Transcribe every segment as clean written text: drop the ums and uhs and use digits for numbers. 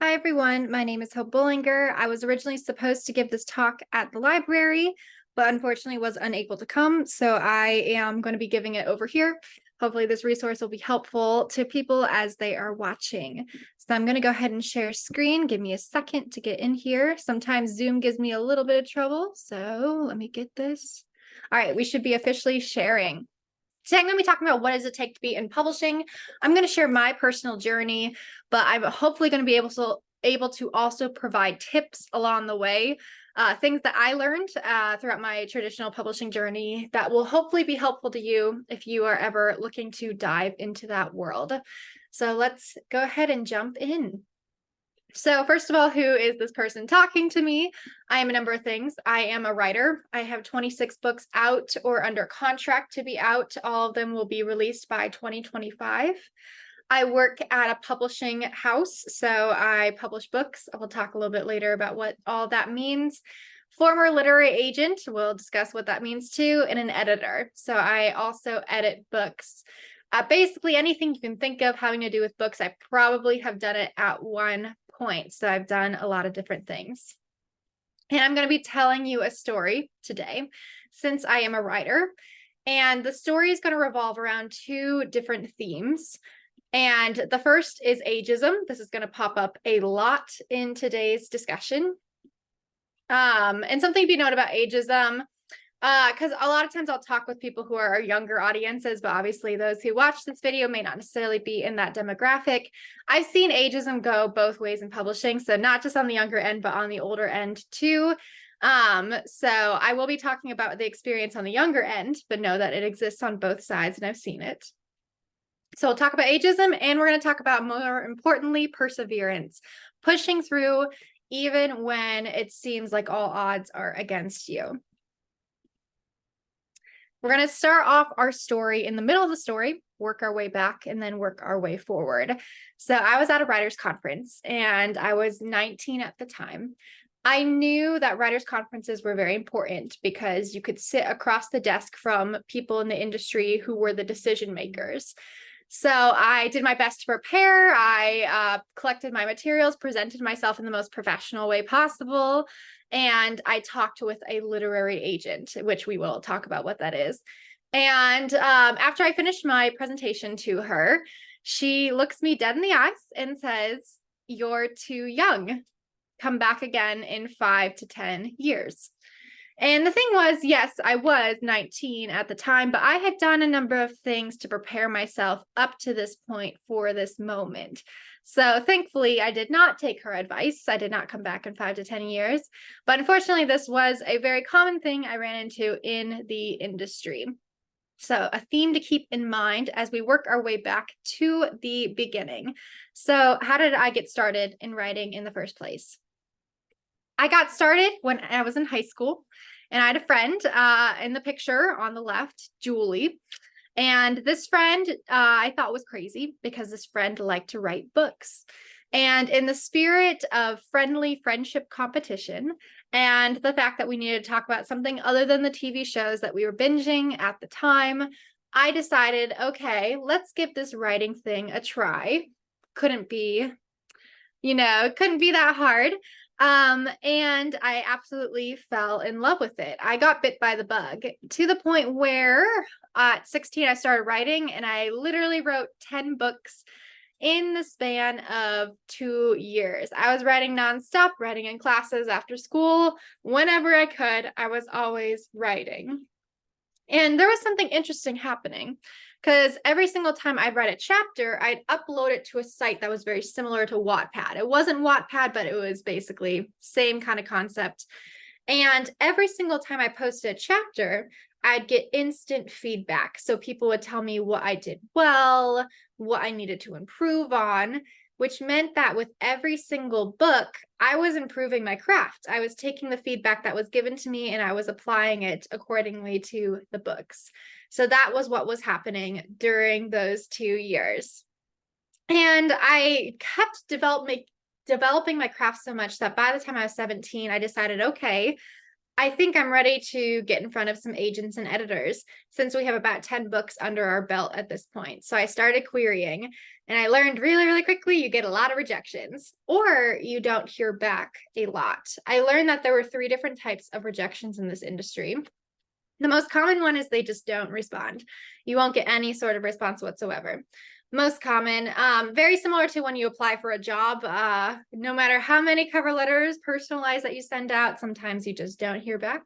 Hi everyone, my name is Hope Bolinger. I was originally supposed to give this talk at the library, but unfortunately was unable to come, so I am going to be giving it over here. Hopefully this resource will be helpful to people as they are watching. So I'm going to go ahead and share screen. Give me a second to get in here. Sometimes Zoom gives me a little bit of trouble, so let me get this. All right, we should be officially sharing. Today, I'm going to be talking about what does it take to be in publishing. I'm going to share my personal journey, but I'm hopefully going to be able to also provide tips along the way, things that I learned throughout my traditional publishing journey that will hopefully be helpful to you if you are ever looking to dive into that world. So let's go ahead and jump in. So first of all, who is this person talking to me? I am a number of things. I am a writer. I have 26 books out or under contract to be out. All of them will be released by 2025. I work at a publishing house, so I publish books. We'll talk a little bit later about what all that means. Former literary agent, we'll discuss what that means too, and an editor. So I also edit books. Basically anything you can think of having to do with books, I probably have done it at one point. So I've done a lot of different things. And I'm going to be telling you a story today since I am a writer. And the story is going to revolve around two different themes. And the first is ageism. This is going to pop up a lot in today's discussion. And something to be noted about ageism, because a lot of times I'll talk with people who are younger audiences, but obviously those who watch this video may not necessarily be in that demographic. I've seen ageism go both ways in publishing, so not just on the younger end, but on the older end too. So I will be talking about the experience on the younger end, but know that it exists on both sides and I've seen it. So we'll talk about ageism, and we're going to talk about, more importantly, perseverance, pushing through even when it seems like all odds are against you. We're going to start off our story in the middle of the story, work our way back, and then work our way forward. So I was at a writers' conference, and I was 19 at the time. I knew that writers' conferences were very important because you could sit across the desk from people in the industry who were the decision makers. So I did my best to prepare. I collected my materials, presented myself in the most professional way possible, and I talked with a literary agent, which we will talk about what that is. And after I finished my presentation to her, she looks me dead in the eyes and says, "You're too young. Come back again in 5 to 10 years." And the thing was, yes, I was 19 at the time, but I had done a number of things to prepare myself up to this point for this moment. So thankfully, I did not take her advice. I did not come back in 5 to 10 years. But unfortunately, this was a very common thing I ran into in the industry. So a theme to keep in mind as we work our way back to the beginning. So how did I get started in writing in the first place? I got started when I was in high school, and I had a friend in the picture on the left, Julie. And this friend I thought was crazy because this friend liked to write books. And in the spirit of friendly friendship competition and the fact that we needed to talk about something other than the TV shows that we were binging at the time, I decided, okay, let's give this writing thing a try. Couldn't be that hard. And I absolutely fell in love with it. I got bit by the bug to the point where at 16, I started writing, and I literally wrote 10 books in the span of 2 years. I was writing nonstop, writing in classes after school. Whenever I could, I was always writing. And there was something interesting happening because every single time I'd write a chapter, I'd upload it to a site that was very similar to Wattpad. It wasn't Wattpad, but it was basically same kind of concept. And every single time I posted a chapter, I'd get instant feedback. So people would tell me what I did well, what I needed to improve on, which meant that with every single book, I was improving my craft. I was taking the feedback that was given to me and I was applying it accordingly to the books. So that was what was happening during those 2 years. And I kept developing my craft so much that by the time I was 17, I decided, okay, I think I'm ready to get in front of some agents and editors since we have about 10 books under our belt at this point. So I started querying and I learned really, really quickly you get a lot of rejections or you don't hear back a lot. I learned that there were 3 different types of rejections in this industry. The most common one is they just don't respond. You won't get any sort of response whatsoever. Most common, very similar to when you apply for a job. No matter how many cover letters personalized that you send out, sometimes you just don't hear back.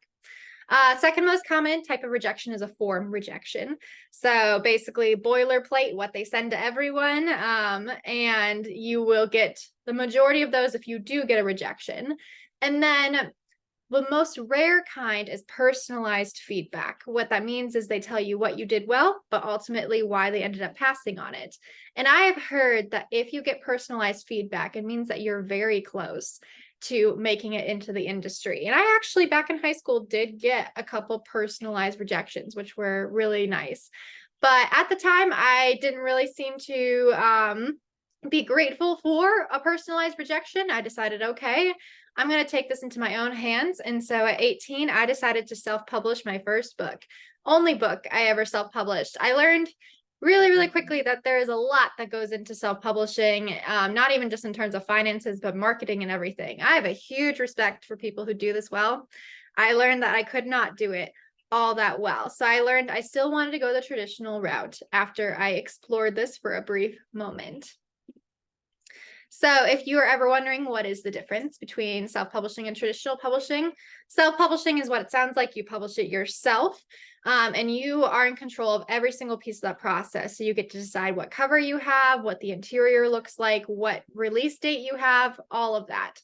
Second most common type of rejection is a form rejection. So basically boilerplate, what they send to everyone, and you will get the majority of those if you do get a rejection. And then the most rare kind is personalized feedback. What that means is they tell you what you did well, but ultimately why they ended up passing on it. And I have heard that if you get personalized feedback, it means that you're very close to making it into the industry. And I actually, back in high school, did get a couple personalized rejections, which were really nice. But at the time, I didn't really seem to be grateful for a personalized rejection. I decided, okay, I'm going to take this into my own hands. And so at 18, I decided to self-publish my first book, only book I ever self-published. I learned really, really quickly that there is a lot that goes into self-publishing, not even just in terms of finances, but marketing and everything. I have a huge respect for people who do this well. I learned that I could not do it all that well. So I learned I still wanted to go the traditional route after I explored this for a brief moment. So if you are ever wondering what is the difference between self-publishing and traditional publishing, self-publishing is what it sounds like. You publish it yourself, and you are in control of every single piece of that process. So you get to decide what cover you have, what the interior looks like, what release date you have, all of that.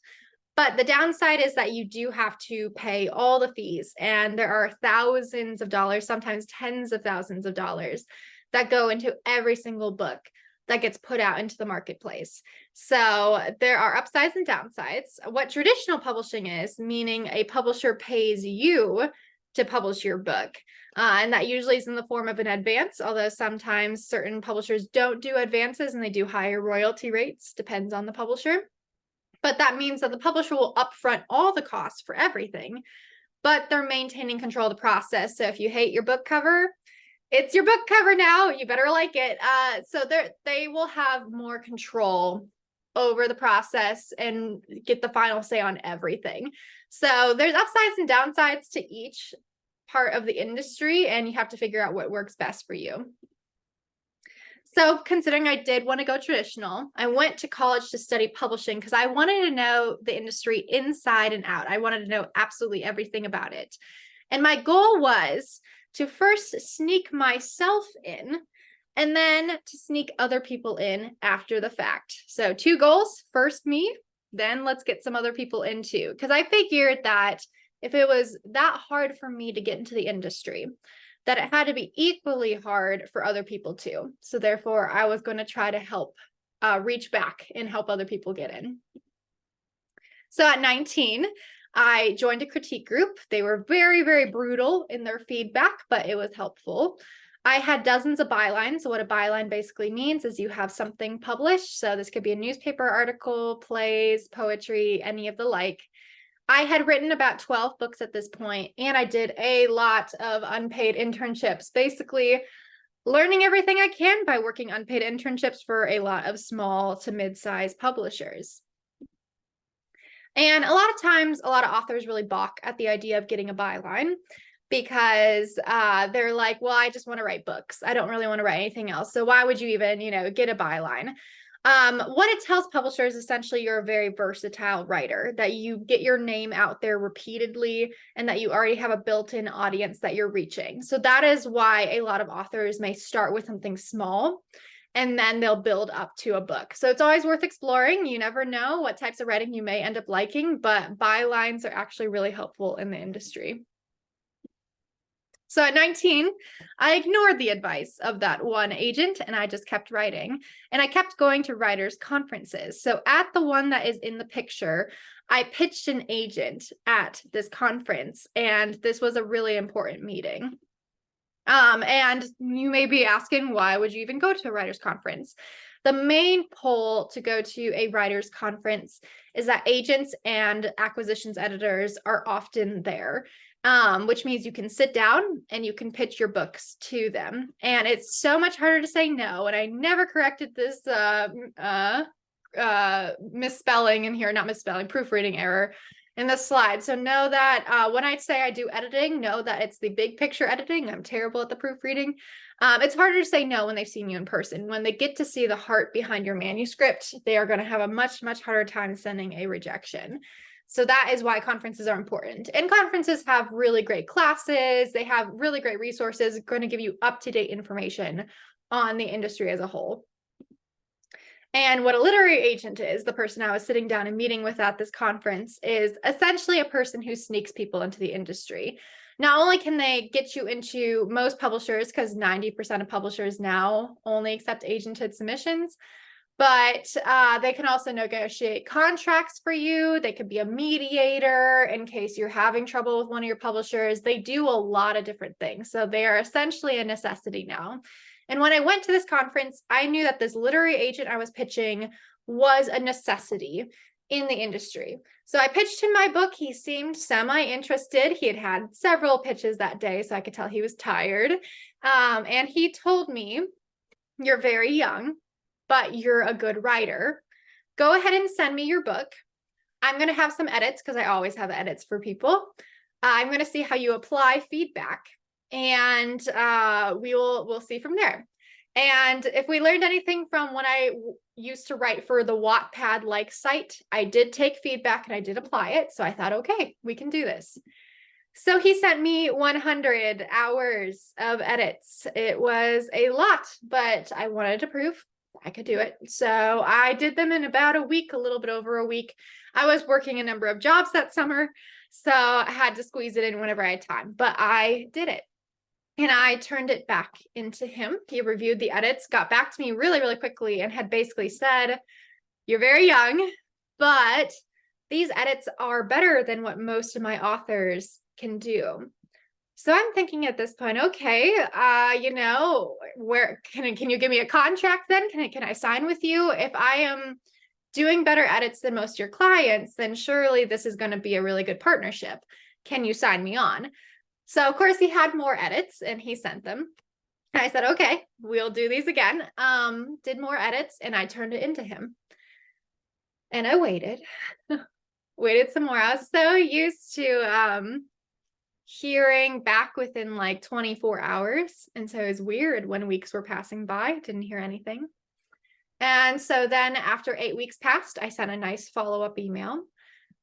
But the downside is that you do have to pay all the fees, and there are thousands of dollars, sometimes tens of thousands of dollars that go into every single book that gets put out into the marketplace. So there are upsides and downsides. What traditional publishing is, meaning a publisher pays you to publish your book. And that usually is in the form of an advance, although sometimes certain publishers don't do advances and they do higher royalty rates, depends on the publisher. But that means that the publisher will upfront all the costs for everything, but they're maintaining control of the process. So if you hate your book cover, it's your book cover now. You better like it. So they will have more control over the process and get the final say on everything. So there's upsides and downsides to each part of the industry, and you have to figure out what works best for you. So considering I did want to go traditional, I went to college to study publishing because I wanted to know the industry inside and out. I wanted to know absolutely everything about it. And my goal was to first sneak myself in and then to sneak other people in after the fact. So 2 goals, first me, then let's get some other people in too. Because I figured that if it was that hard for me to get into the industry, that it had to be equally hard for other people too. So therefore, I was going to try to help reach back and help other people get in. So at 19, I joined a critique group. They were very, very brutal in their feedback, but it was helpful. I had dozens of bylines. So what a byline basically means is you have something published. So this could be a newspaper article, plays, poetry, any of the like. I had written about 12 books at this point, and I did a lot of unpaid internships, basically learning everything I can by working unpaid internships for a lot of small to mid-sized publishers. And a lot of times, a lot of authors really balk at the idea of getting a byline because they're like, well, I just want to write books. I don't really want to write anything else. So why would you even, get a byline? What it tells publishers, essentially, you're a very versatile writer, that you get your name out there repeatedly and that you already have a built-in audience that you're reaching. So that is why a lot of authors may start with something small and then they'll build up to a book. So it's always worth exploring. You never know what types of writing you may end up liking, but bylines are actually really helpful in the industry. So at 19, I ignored the advice of that one agent and I just kept writing. And I kept going to writers' conferences. So at the one that is in the picture, I pitched an agent at this conference, and this was a really important meeting. And you may be asking, why would you even go to a writers' conference? The main pull to go to a writer's conference is that agents and acquisitions editors are often there, which means you can sit down and you can pitch your books to them. And it's so much harder to say no. And I never corrected this misspelling in here, not misspelling, proofreading error in the slide. So know that when I say I do editing, know that it's the big picture editing. I'm terrible at the proofreading. It's harder to say no when they've seen you in person. When they get to see the heart behind your manuscript, they are going to have a much, much harder time sending a rejection. So that is why conferences are important. And conferences have really great classes. They have really great resources, going to give you up-to-date information on the industry as a whole. And what a literary agent is, the person I was sitting down and meeting with at this conference, is essentially a person who sneaks people into the industry. Not only can they get you into most publishers, because 90% of publishers now only accept agented submissions, but they can also negotiate contracts for you. They could be a mediator in case you're having trouble with one of your publishers. They do a lot of different things. So they are essentially a necessity now. And when I went to this conference, I knew that this literary agent I was pitching was a necessity in the industry. So I pitched him my book. He seemed semi-interested. He had had several pitches that day, so I could tell he was tired. And he told me, "You're very young, but you're a good writer. Go ahead and send me your book. I'm going to have some edits," because I always have edits for people. "I'm going to see how you apply feedback, and we'll see from there." And if we learned anything from when I used to write for the Wattpad-like site, I did take feedback and I did apply it. So I thought, okay, we can do this. So he sent me 100 hours of edits. It was a lot, but I wanted to prove I could do it. So I did them in about a week, a little bit over a week. I was working a number of jobs that summer, so I had to squeeze it in whenever I had time, but I did it. And I turned it back into him. He reviewed the edits, got back to me really, really quickly, and had basically said, "You're very young, but these edits are better than what most of my authors can do." So I'm thinking at this point, okay, where can you give me a contract then? Can I sign with you? If I am doing better edits than most of your clients, then surely this is going to be a really good partnership. Can you sign me on? So of course he had more edits and he sent them. And I said, okay, we'll do these again. Did more edits and I turned it into him. And I waited, waited some more. I was so used to hearing back within like 24 hours. And so it was weird when weeks were passing by, didn't hear anything. And so then after 8 weeks passed, I sent a nice follow-up email.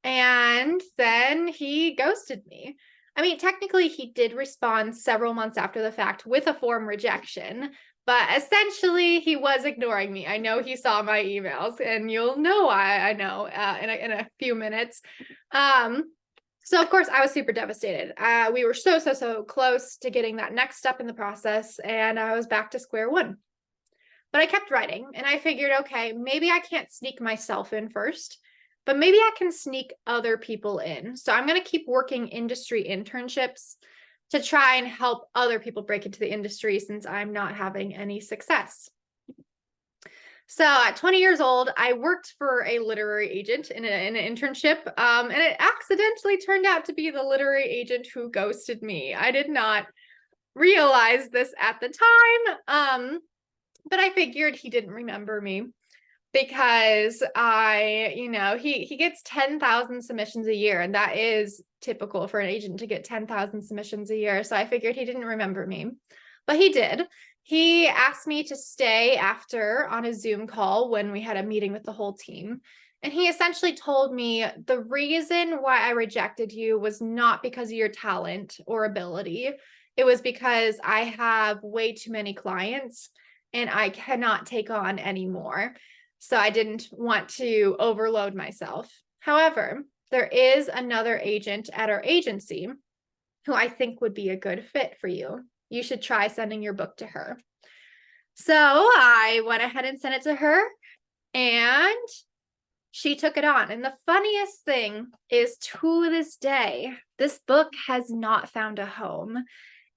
And then he ghosted me. I mean, technically, he did respond several months after the fact with a form rejection, but essentially, he was ignoring me. I know he saw my emails, and you'll know why I know in a few minutes. So, of course, I was super devastated. We were so close to getting that next step in the process, and I was back to square one. But I kept writing, and I figured, okay, maybe I can't sneak myself in first, but maybe I can sneak other people in. So I'm going to keep working industry internships to try and help other people break into the industry since I'm not having any success. So at 20 years old, I worked for a literary agent in an internship, and it accidentally turned out to be the literary agent who ghosted me. I did not realize this at the time, but I figured he didn't remember me. Because he gets 10,000 submissions a year, and that is typical for an agent to get 10,000 submissions a year. So I figured he didn't remember me, but he did. He asked me to stay after on a Zoom call when we had a meeting with the whole team. And he essentially told me the reason why I rejected you was not because of your talent or ability. It was because I have way too many clients and I cannot take on any more. So I didn't want to overload myself. However, there is another agent at our agency who I think would be a good fit for you. You should try sending your book to her. So I went ahead and sent it to her, and she took it on. And the funniest thing is, to this day, this book has not found a home.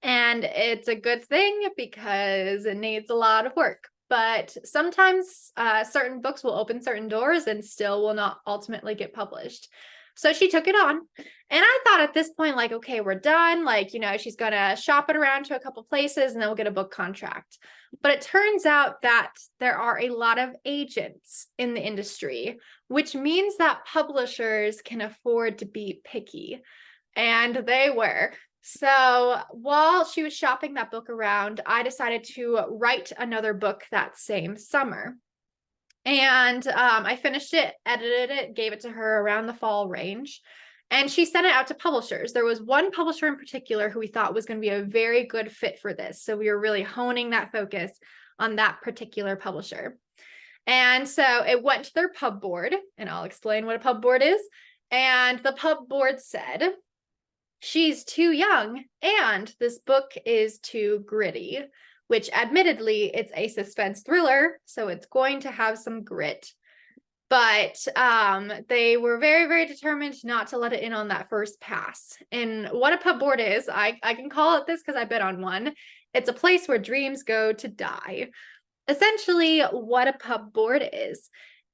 And it's a good thing because it needs a lot of work. but sometimes certain books will open certain doors and still will not ultimately get published. So she took it on. And I thought at this point, like, okay, we're done. Like, she's going to shop it around to a couple places and then we'll get a book contract. But it turns out that there are a lot of agents in the industry, which means that publishers can afford to be picky. And they were. So while she was shopping that book around, I decided to write another book that same summer. And I finished it, edited it, gave it to her around the fall range. And she sent it out to publishers. There was one publisher in particular who we thought was going to be a very good fit for this. So we were really honing that focus on that particular publisher. And so it went to their pub board, and I'll explain what a pub board is. And the pub board said, she's too young and this book is too gritty, which admittedly it's a suspense thriller, so it's going to have some grit. But they were very, very determined not to let it in on that first pass. And what a pub board is, I can call it this because I've been on one. It's a place where dreams go to die. Essentially, what a pub board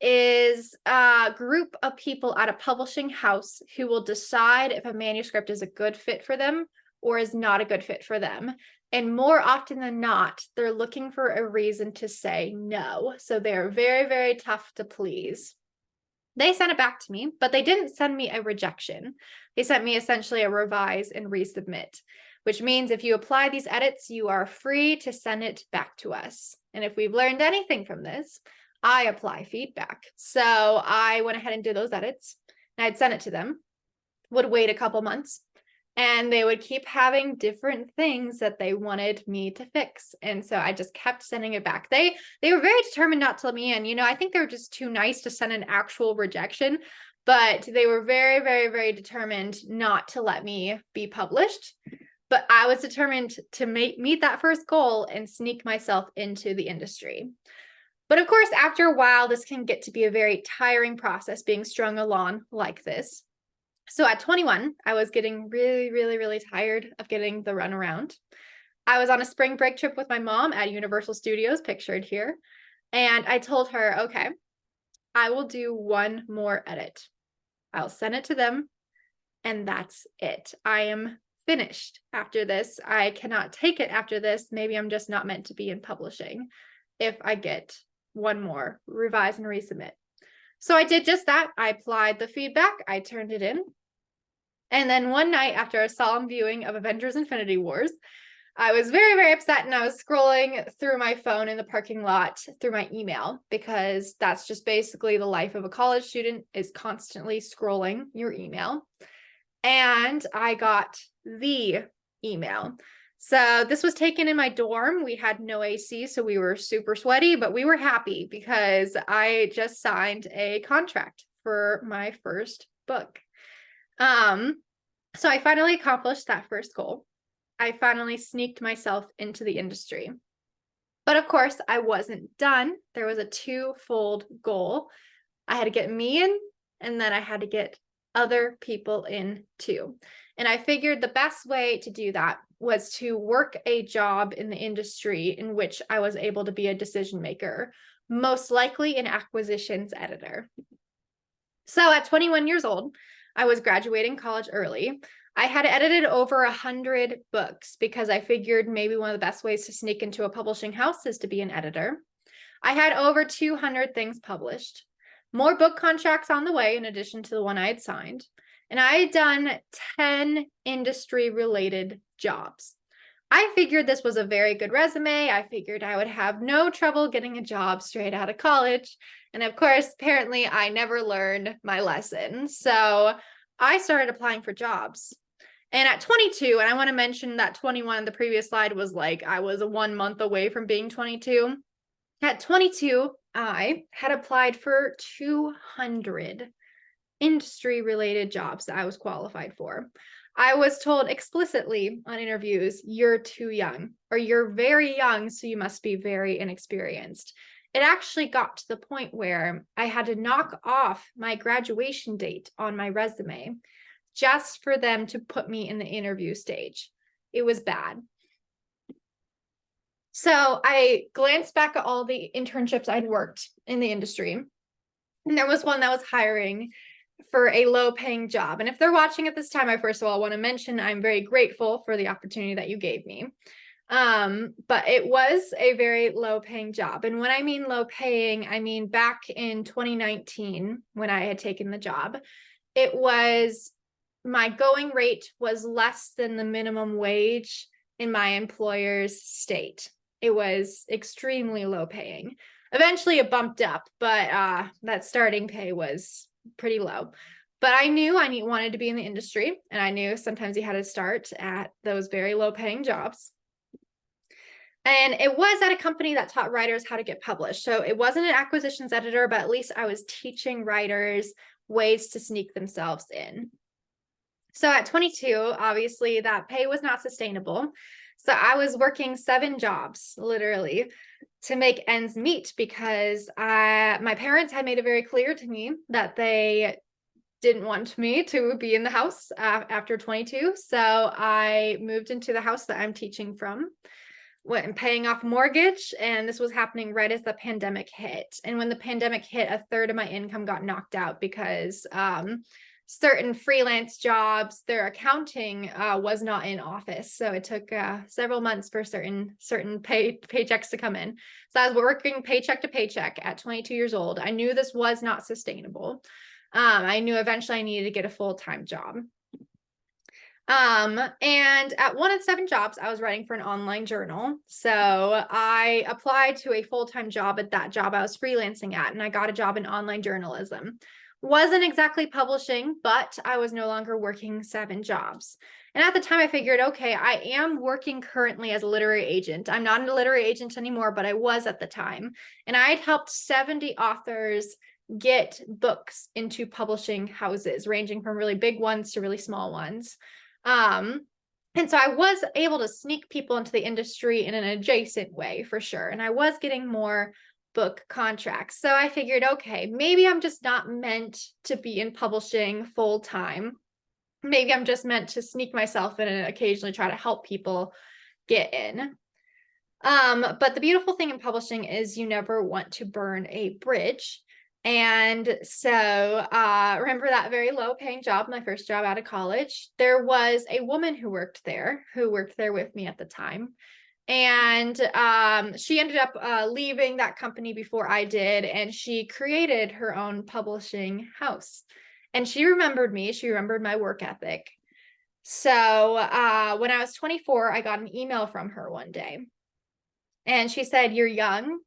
is a group of people at a publishing house who will decide if a manuscript is a good fit for them or is not a good fit for them. And more often than not, they're looking for a reason to say no. So they're very, very tough to please. They sent it back to me, but they didn't send me a rejection. They sent me essentially a revise and resubmit, which means if you apply these edits, you are free to send it back to us. And if we've learned anything from this, I apply feedback. So I went ahead and did those edits, and I'd send it to them, would wait a couple months, and they would keep having different things that they wanted me to fix. And so I just kept sending it back. They were very determined not to let me in. I think they were just too nice to send an actual rejection, but they were very, very, very determined not to let me be published. But I was determined to meet that first goal and sneak myself into the industry. But of course, after a while, this can get to be a very tiring process being strung along like this. So at 21, I was getting really, really, really tired of getting the runaround. I was on a spring break trip with my mom at Universal Studios, pictured here. And I told her, okay, I will do one more edit. I'll send it to them. And that's it. I am finished after this. I cannot take it after this. Maybe I'm just not meant to be in publishing if I get one more, revise and resubmit. So I did just that. I applied the feedback. I turned it in. And then one night after a solemn viewing of Avengers Infinity Wars, I was very, very upset, and I was scrolling through my phone in the parking lot through my email, because that's just basically the life of a college student, is constantly scrolling your email. And I got the email. So this was taken in my dorm. We had no AC, so we were super sweaty, but we were happy because I just signed a contract for my first book. So I finally accomplished that first goal. I finally sneaked myself into the industry. But of course, I wasn't done. There was a twofold goal. I had to get me in, and then I had to get other people in too. And I figured the best way to do that was to work a job in the industry in which I was able to be a decision maker, most likely an acquisitions editor. So at 21 years old, I was graduating college early. I had edited over 100 books because I figured maybe one of the best ways to sneak into a publishing house is to be an editor. I had over 200 things published, more book contracts on the way in addition to the one I had signed. And I had done 10 industry-related jobs. I figured this was a very good resume. I figured I would have no trouble getting a job straight out of college. And of course, apparently I never learned my lesson. So I started applying for jobs. And at 22, and I want to mention that 21 on the previous slide was like I was 1 month away from being 22. At 22, I had applied for 200 industry-related jobs that I was qualified for. I was told explicitly on interviews, you're too young, or you're very young, so you must be very inexperienced. It actually got to the point where I had to knock off my graduation date on my resume just for them to put me in the interview stage. It was bad. So I glanced back at all the internships I'd worked in the industry, and there was one that was hiring for a low paying job. And if they're watching at this time, I first of all want to mention I'm very grateful for the opportunity that you gave me. But it was a very low paying job. And when I mean low paying, I mean back in 2019, when I had taken the job, it was my going rate was less than the minimum wage in my employer's state. It was extremely low paying. Eventually it bumped up, but that starting pay was pretty low. But I knew wanted to be in the industry, and I knew sometimes you had to start at those very low paying jobs. And it was at a company that taught writers how to get published. So it wasn't an acquisitions editor, but at least I was teaching writers ways to sneak themselves in. So at 22, obviously that pay was not sustainable. So I was working 7 jobs, literally, to make ends meet, because my parents had made it very clear to me that they didn't want me to be in the house after 22. So I moved into the house that I'm teaching from, went paying off mortgage, and this was happening right as the pandemic hit. And when the pandemic hit, a third of my income got knocked out because certain freelance jobs, their accounting was not in office, so it took several months for certain paychecks to come in. So I was working paycheck to paycheck at 22 years old. I knew this was not sustainable. I knew eventually I needed to get a full-time job. And at one of the 7 jobs, I was writing for an online journal. So I applied to a full-time job at that job I was freelancing at, and I got a job in online journalism. Wasn't exactly publishing, but I was no longer working 7 jobs. And at the time I figured, okay, I am working currently as a literary agent. I'm not a literary agent anymore, but I was at the time. And I had helped 70 authors get books into publishing houses, ranging from really big ones to really small ones. And so I was able to sneak people into the industry in an adjacent way, for sure. And I was getting more book contracts. So I figured, okay, maybe I'm just not meant to be in publishing full time. Maybe I'm just meant to sneak myself in and occasionally try to help people get in. But the beautiful thing in publishing is you never want to burn a bridge. And so remember that very low paying job, my first job out of college, there was a woman who worked there with me at the time. And she ended up leaving that company before I did, and she created her own publishing house. And she remembered me, she remembered my work ethic. So when I was 24, I got an email from her one day. And she said, "You're young,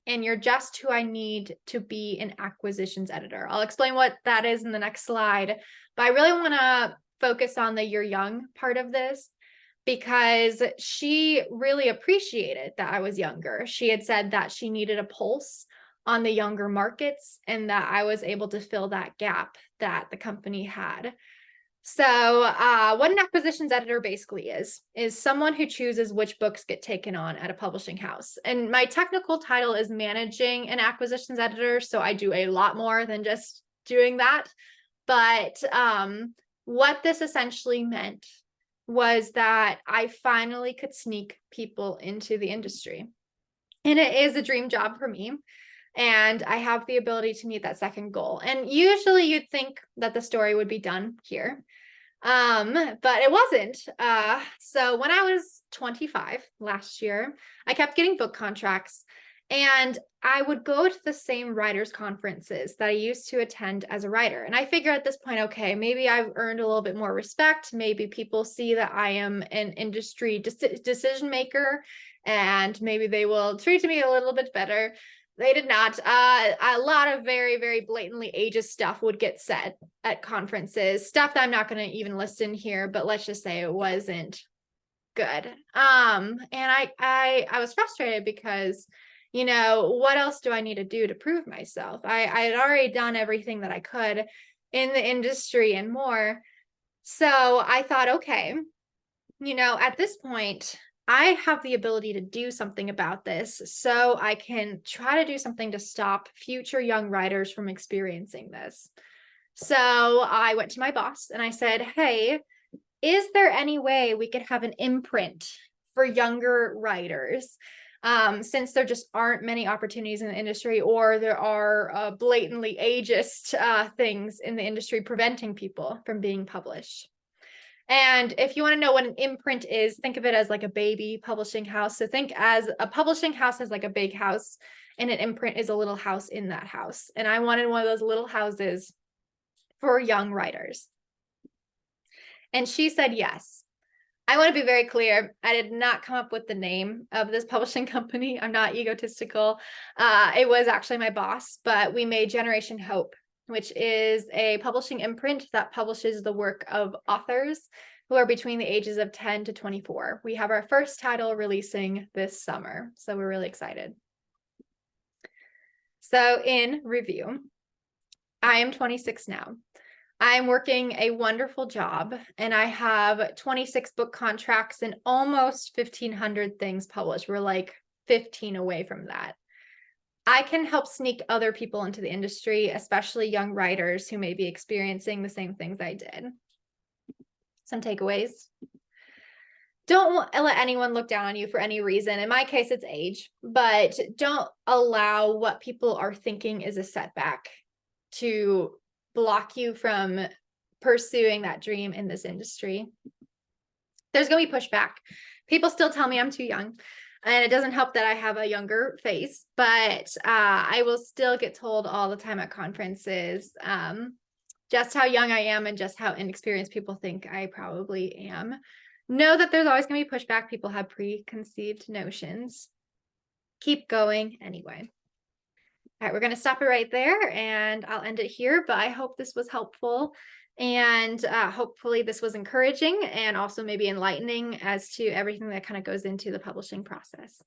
and you're just who I need to be an acquisitions editor." I'll explain what that is in the next slide, but I really want to focus on the "you're young" part of this, because she really appreciated that I was younger. She had said that she needed a pulse on the younger markets, and that I was able to fill that gap that the company had. So what an acquisitions editor basically is someone who chooses which books get taken on at a publishing house. And my technical title is managing an acquisitions editor, so I do a lot more than just doing that. But what this essentially meant was that I finally could sneak people into the industry. And it is a dream job for me. And I have the ability to meet that second goal. And usually you'd think that the story would be done here. But it wasn't. So when I was 25 last year, I kept getting book contracts, and I would go to the same writers' conferences that I used to attend as a writer. And I figure at this point, okay, maybe I've earned a little bit more respect. Maybe people see that I am an industry decision maker, and maybe they will treat me a little bit better. They did not. A lot of very, very blatantly ageist stuff would get said at conferences, stuff that I'm not going to even list in here, but let's just say it wasn't good. And I was frustrated because, what else do I need to do to prove myself? I had already done everything that I could in the industry and more. So I thought, okay, at this point, I have the ability to do something about this, so I can try to do something to stop future young writers from experiencing this. So I went to my boss and I said, "Hey, is there any way we could have an imprint for younger writers? since there just aren't many opportunities in the industry, or there are blatantly ageist things in the industry preventing people from being published. And if you want to know what an imprint is, think of it as like a baby publishing house. So think as a publishing house as like a big house, and an imprint is a little house in that house. And I wanted one of those little houses for young writers. And she said yes. I want to be very clear. I did not come up with the name of this publishing company. I'm not egotistical. It was actually my boss, but we made Generation Hope, which is a publishing imprint that publishes the work of authors who are between the ages of 10 to 24. We have our first title releasing this summer, so we're really excited. So in review, I am 26 now. I'm working a wonderful job, and I have 26 book contracts and almost 1,500 things published. We're like 15 away from that. I can help sneak other people into the industry, especially young writers who may be experiencing the same things I did. Some takeaways. Don't let anyone look down on you for any reason. In my case, it's age, but don't allow what people are thinking is a setback to block you from pursuing that dream in this industry. There's going to be pushback. People still tell me I'm too young, and it doesn't help that I have a younger face, but I will still get told all the time at conferences just how young I am and just how inexperienced people think I probably am. Know that there's always going to be pushback. People have preconceived notions. Keep going anyway. All right, we're going to stop it right there, and I'll end it here, but I hope this was helpful, and hopefully this was encouraging and also maybe enlightening as to everything that kind of goes into the publishing process.